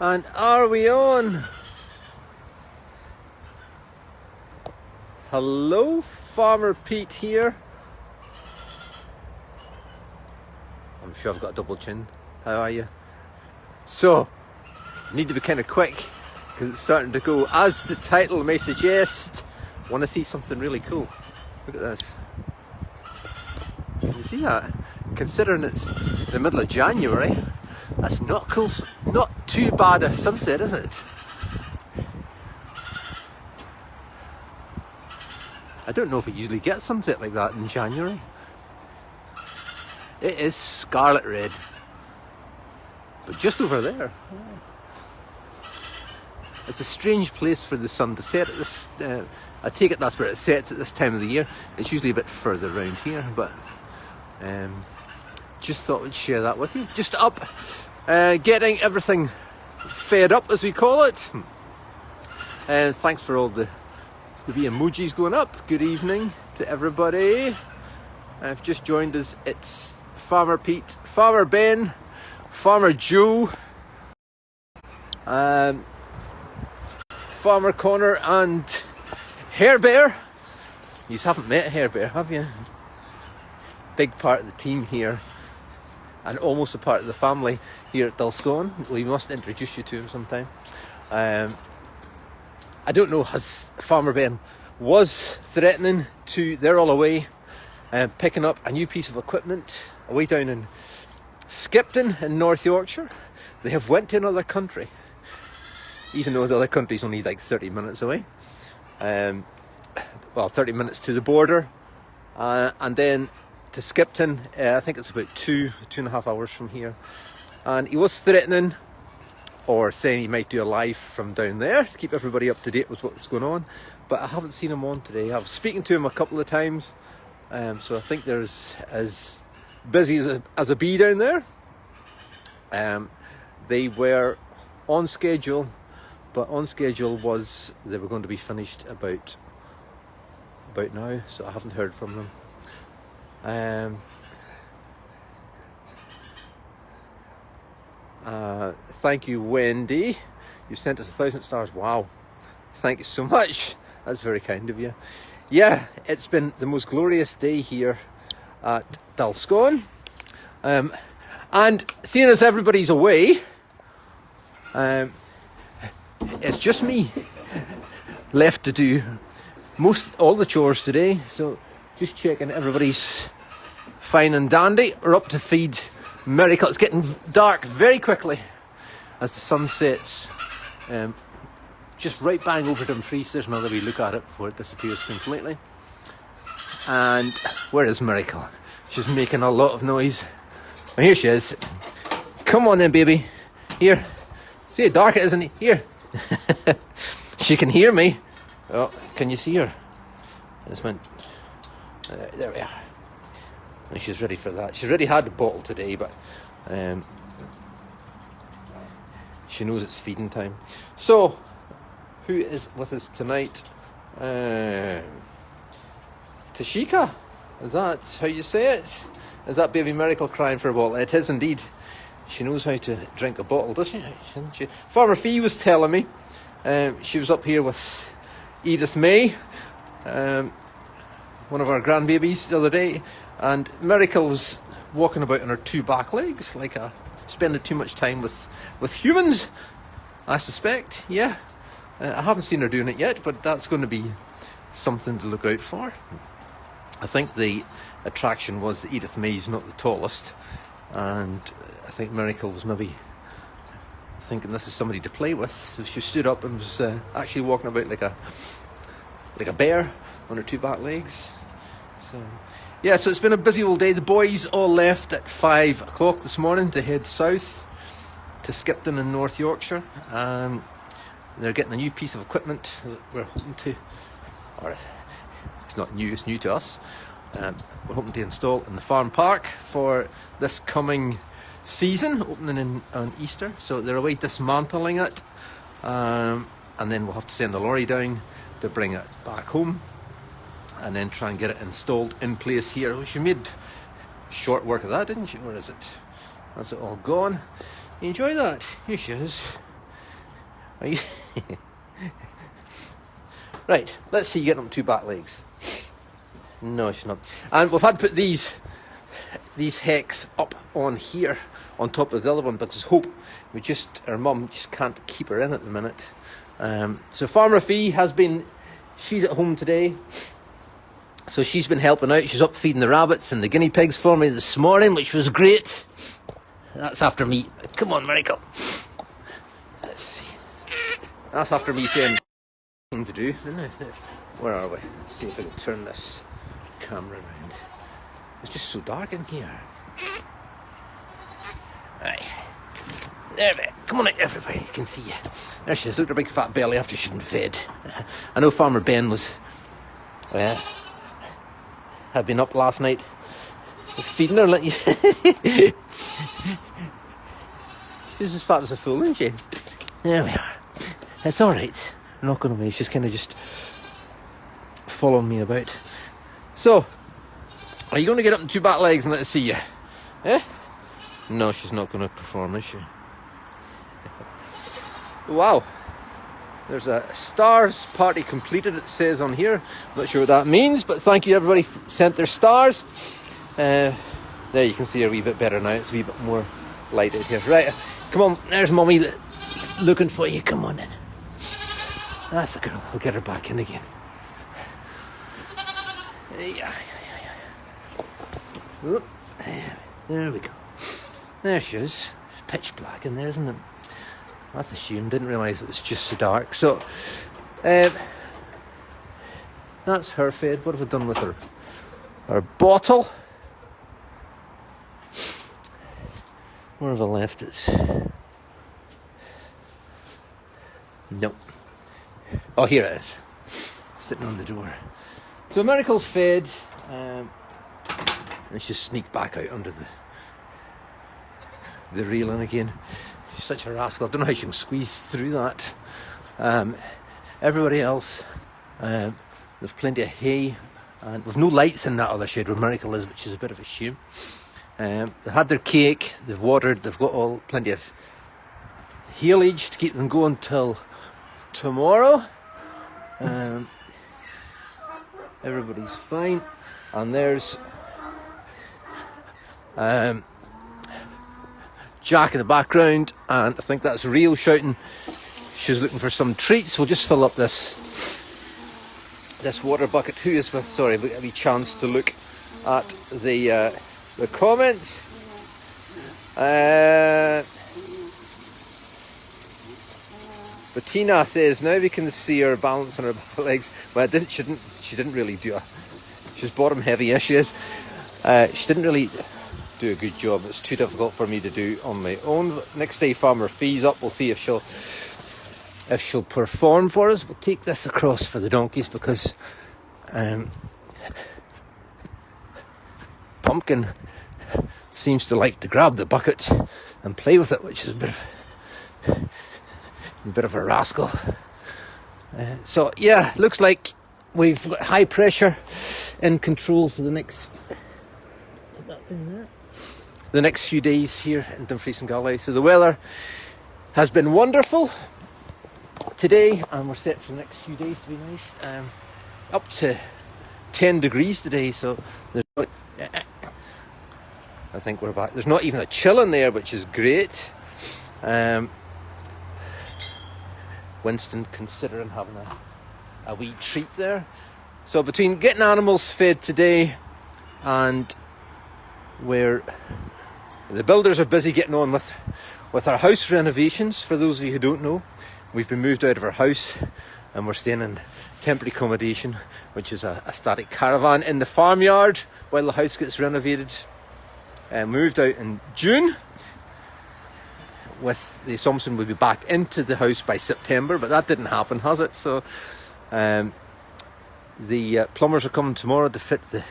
And are we on? Hello, Farmer Pete here. I'm sure I've got a double chin. How are you? So, need to be kind of quick because it's starting to go. As the title may suggest, want to see something really cool. Look at this. Can you see that? Considering it's the middle of January, that's not cool. Not too bad a sunset, is it? I don't know if we usually get sunset like that in January. It is scarlet red, but just over there. It's a strange place for the sun to set at this. I take it that's where it sets at this time of the year. It's usually a bit further around here, but just thought we'd share that with you. Just up, getting everything fed up, as we call it. And thanks for all the wee emojis going up. Good evening to everybody. I've just joined us. It's Farmer Pete, Farmer Ben, Farmer Joe, Farmer Connor and Hair Bear. You haven't met Hair Bear, have you? Big part of the team here and almost a part of the family here at Dulscone. We must introduce you to him sometime. I don't know, as Farmer Ben was threatening to, they're all away picking up a new piece of equipment away down in Skipton in North Yorkshire. They have went to another country, even though the other country's only like 30 minutes away. Well, 30 minutes to the border, and then to Skipton. I think it's about 2.5 hours from here. And he was threatening or saying he might do a live from down there to keep everybody up to date with what's going on. But I haven't seen him on today. I was speaking to him a couple of times, so I think they're as busy as a bee down there. They were on schedule, but on schedule was they were going to be finished about now, so I haven't heard from them. Thank you, Wendy. You sent us 1,000 stars. Wow, thank you so much. That's very kind of you. Yeah, it's been the most glorious day here at Dulscone. And seeing as everybody's away, it's just me left to do all the chores today. So just checking everybody's fine and dandy. We're up to feed Miracle. It's getting dark very quickly as the sun sets. Just right bang over Dumfries. There's another wee look at it before it disappears completely. And where is Miracle? She's making a lot of noise. And here she is. Come on then, baby. Here. See how dark it is in here. She can hear me. Oh, can you see her? This went. There we are. And she's ready for that. She's already had the bottle today, but she knows it's feeding time. So, who is with us tonight? Tashika? Is that how you say it? Is that baby Miracle crying for a bottle? It is indeed. She knows how to drink a bottle, doesn't she? Farmer Fee was telling me she was up here with Edith May, one of our grandbabies, the other day, and Miracle was walking about on her two back legs, like spending too much time with humans, I suspect. Yeah, I haven't seen her doing it yet, but that's going to be something to look out for. I think the attraction was that Edith May's not the tallest, and I think Miracle was maybe thinking this is somebody to play with, so she stood up and was actually walking about like a bear on her two back legs. So yeah, so it's been a busy old day. The boys all left at 5 o'clock this morning to head south to Skipton in North Yorkshire. They're getting a new piece of equipment that we're hoping to, or it's not new, it's new to us. We're hoping to install in the farm park for this coming season, opening on Easter. So they're away dismantling it, and then we'll have to send a lorry down to bring it back home and then try and get it installed in place here. Well, she made short work of that, didn't she? Where is it? That's it all gone. You enjoy that? Here she is. Are you? Right, let's see you getting up 2 back legs. No, she's not. And we've had to put these hecks up on here, on top of the other one, because Hope, her mum just can't keep her in at the minute. So Farmer Fee she's at home today. So she's been helping out. She's up feeding the rabbits and the guinea pigs for me this morning, which was great. That's after me. Come on, Miracle. Let's see. That's after me saying thing to do, isn't it? Where are we? Let's see if I can turn this camera around. It's just so dark in here. Right. There we go. Come on out, everybody can see you. There she is. Look at her big fat belly after she's been fed. I know Farmer Ben was had been up last night feeding her, let you. She's as fat as a fool, isn't she? There we are. It's alright. I'm not going away. She's kind of just following me about. So, are you going to get up on 2 back legs and let us see you? Eh? No, she's not going to perform, is she? Wow. There's a stars party completed, it says on here. Not sure what that means, but thank you everybody sent their stars. There you can see her a wee bit better now. It's a wee bit more light out here. Right, come on, there's Mummy looking for you. Come on in. That's the girl. We'll get her back in again. Yeah. Oop. There we go. There she is. It's pitch black in there, isn't it? That's a shame. Didn't realise it was just so dark. So, that's her fed. What have we done with her bottle? Where have I left it? Nope. Oh, here it is. Sitting on the door. So Miracle's fed. And she's sneaked back out under the railing again. She's such a rascal. I don't know how she can squeeze through that. Everybody else, they've plenty of hay, and we've no lights in that other shed where Miracle is, which is a bit of a shame. They've had their cake, they've watered, they've got plenty of haylage to keep them going till tomorrow. Everybody's fine, and there's Jack in the background, and I think that's Rio shouting she's looking for some treats. We'll just fill up this water bucket. Who is with? Sorry, we have a chance to look at the comments. Bettina says now we can see her balance on her back legs. Well, she didn't really do she's bottom heavy as she is. She didn't really do a good job. It's too difficult for me to do on my own. But next day Farmer Fee's up. We'll see if she'll perform for us. We'll take this across for the donkeys because Pumpkin seems to like to grab the bucket and play with it, which is a bit of a rascal. So yeah, looks like we've got high pressure in control for the next few days here in Dumfries and Galloway. So the weather has been wonderful today, and we're set for the next few days to be nice. Up to 10 degrees today, so I think we're back. There's not even a chill in there, which is great. Winston considering having a wee treat there. So between getting animals fed today and where the builders are busy getting on with our house renovations, for those of you who don't know, we've been moved out of our house and we're staying in temporary accommodation, which is a static caravan in the farmyard while the house gets renovated. Moved out in June with the assumption we'll be back into the house by September, but that didn't happen, has it? So the plumbers are coming tomorrow to fit the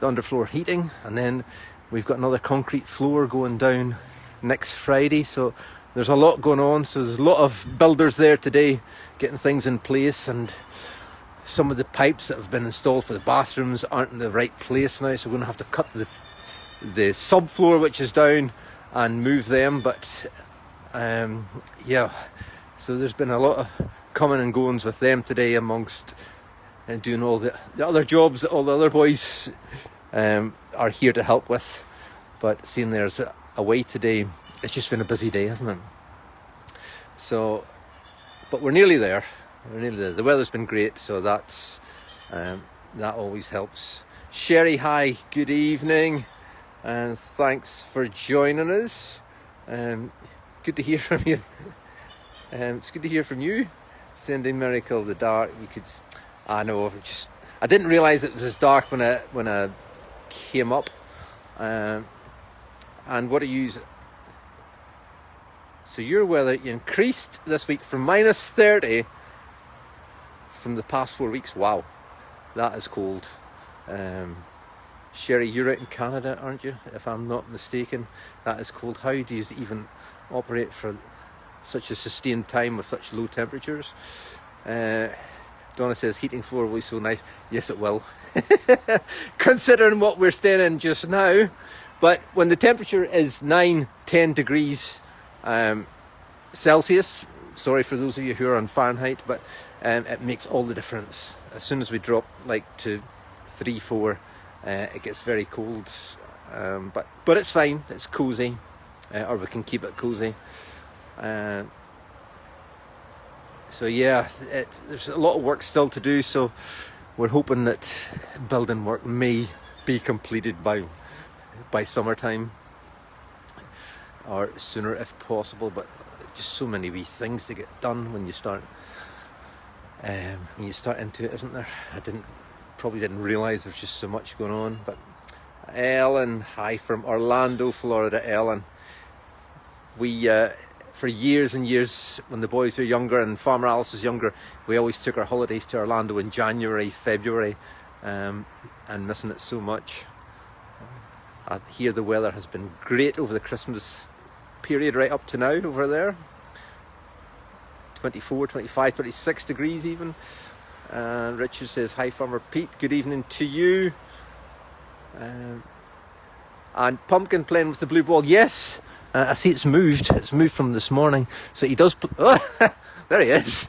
underfloor heating, and then we've got another concrete floor going down next Friday. So there's a lot going on. So there's a lot of builders there today getting things in place, and some of the pipes that have been installed for the bathrooms aren't in the right place now, so we're going to have to cut the subfloor which is down and move them. But yeah, So there's been a lot of coming and goings with them today, amongst and doing all the other jobs that all the other boys are here to help with. But seeing there's away today, it's just been a busy day, hasn't it? So, but we're nearly there. The weather's been great, so that's that always helps. Sherry, hi, good evening, and thanks for joining us. Good to hear from you. It's good to hear from you. Sending Miracle the dark. You could, I know. I didn't realise it was as dark when I came up. And what do you? So your weather increased this week from -30 from the past 4 weeks. Wow, that is cold. Sherry, you're out in Canada, aren't you? If I'm not mistaken, that is cold. How do you even operate for such a sustained time with such low temperatures? Donna says heating floor will be so nice. Yes, it will. Considering what we're staying in just now. But when the temperature is 9-10 degrees Celsius, sorry for those of you who are on Fahrenheit, but it makes all the difference. As soon as we drop like to 3-4, it gets very cold. But it's fine. It's cozy, or we can keep it cozy. So yeah, there's a lot of work still to do. So we're hoping that building work may be completed by summertime, or sooner if possible. But just so many wee things to get done when you start into it, isn't there? Probably didn't realise there's just so much going on. But Ellen, hi from Orlando, Florida. Ellen, we for years and years, when the boys were younger and Farmer Alice was younger, we always took our holidays to Orlando in January, February, and missing it so much. Here the weather has been great over the Christmas period right up to now over there. 24, 25, 26 degrees even. Richard says, hi Farmer Pete, good evening to you. And Pumpkin playing with the blue ball. Yes, I see it's moved. It's moved from this morning. So he does... Oh, there he is.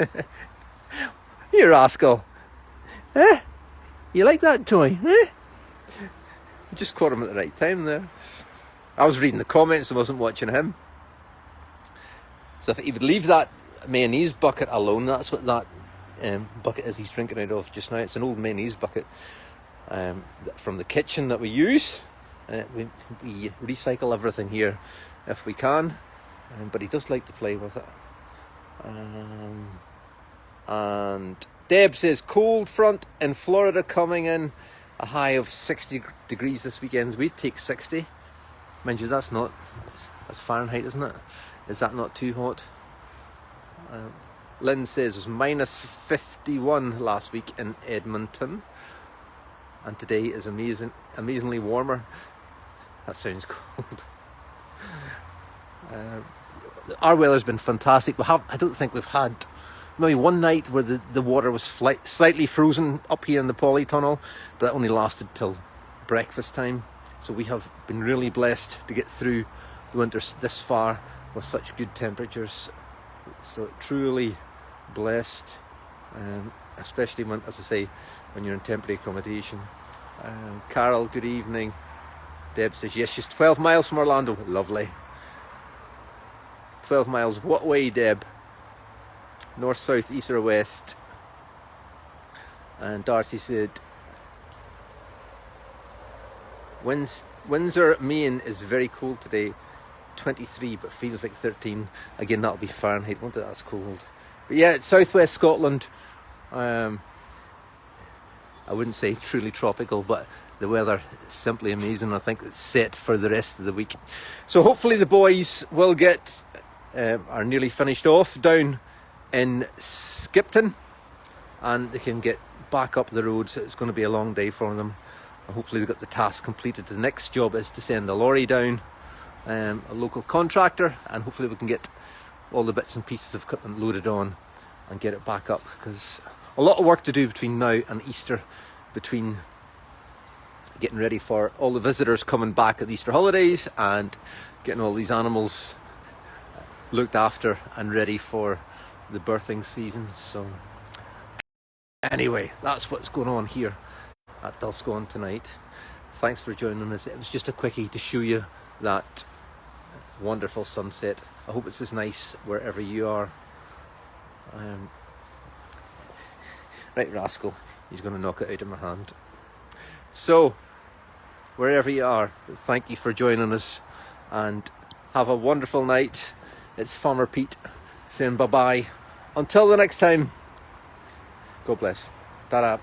You rascal. Eh? You like that toy? Eh? Just caught him at the right time there. I was reading the comments and wasn't watching him. So if he would leave that mayonnaise bucket alone, that's what that bucket is he's drinking out of just now. It's an old mayonnaise bucket from the kitchen that we use. We recycle everything here if we can, but he does like to play with it. And Deb says cold front in Florida coming in, a high of 60 degrees this weekend. We'd take 60. Mind you, that's Fahrenheit, isn't it? Is that not too hot? Lynn says it was -51 last week in Edmonton, and today is amazingly warmer. That sounds cold. Our weather's been fantastic. I don't think we've had maybe one night where the water was slightly frozen up here in the polytunnel, but that only lasted till breakfast time. So we have been really blessed to get through the winter this far with such good temperatures. So truly blessed, especially when, as I say, when you're in temporary accommodation. Carol, good evening. Deb says yes, she's 12 miles from Orlando. Lovely. 12 miles what way, Deb? North, south, east or west? And Darcy said Windsor, Maine is very cold today. 23 but feels like 13. Again, that'll be Fahrenheit, won't it? That's cold. But yeah, it's southwest Scotland. I wouldn't say truly tropical, but the weather is simply amazing. I think it's set for the rest of the week. So hopefully the boys will are nearly finished off down in Skipton, and they can get back up the road. So it's going to be a long day for them. And hopefully they've got the task completed. The next job is to send a lorry down, a local contractor, and hopefully we can get all the bits and pieces of equipment loaded on and get it back up, because a lot of work to do between now and Easter, between getting ready for all the visitors coming back at the Easter holidays and getting all these animals looked after and ready for the birthing season. So anyway, that's what's going on here at Dulscoan tonight. Thanks for joining us. It was just a quickie to show you that wonderful sunset. I hope it's as nice wherever you are. Right, rascal, he's going to knock it out of my hand. So wherever you are, thank you for joining us and have a wonderful night. It's Farmer Pete saying bye-bye. Until the next time, God bless. Ta-ra.